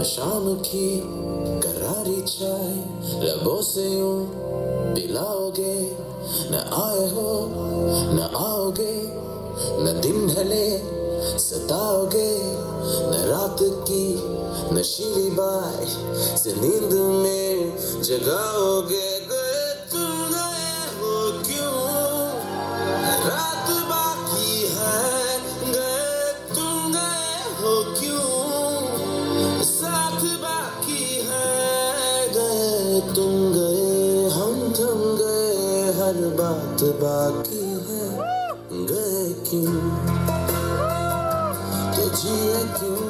शाम की करारी चाय लबों से यूं पिलाओगे, न आए हो न आओगे, न दिन ढले सताओगे, न रात की नशीली बाय से नींद में जगाओगे। गए तुम गए हो क्यों, रात बाकी है, गए तुम गए हो क्यों, साथ बाकी है, गए तुम गए हम थम गए, हर बात बाकी है, गए क्यों तो जिए क्यों।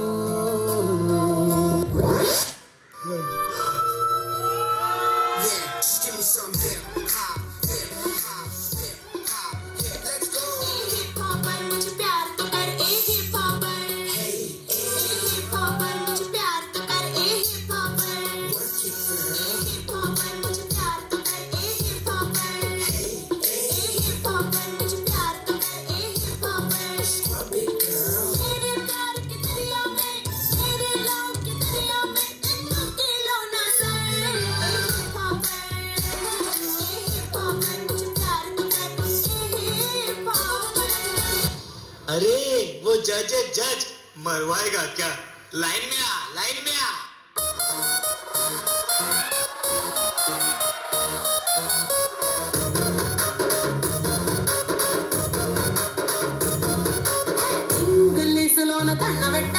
Yeah, just give me some hip hop, hip hop, hip hop, yeah, let's go. Hip hopper मुझे प्यार तो कर ए hip hopper, Hey, hip hopper मुझे प्यार तो कर ए hip hopper, work it, girl. Hip hopper मुझे प्यार तो कर ए हिप हॉपर, हिप हॉपर मुझे प्यार तो कर ए hip hopper. Scrub it, girl. मेरे प्यार के दरिया में, मेरे लव के दरिया में इनको किलो ना सर। हिप हॉपर मुझे प्यार तो कर ए हिप हॉपर। अरे वो जज है जज, मरवाएगा क्या? लाइन में आ, लाइन में आ। గల్లీసులోన దండ పెట్ట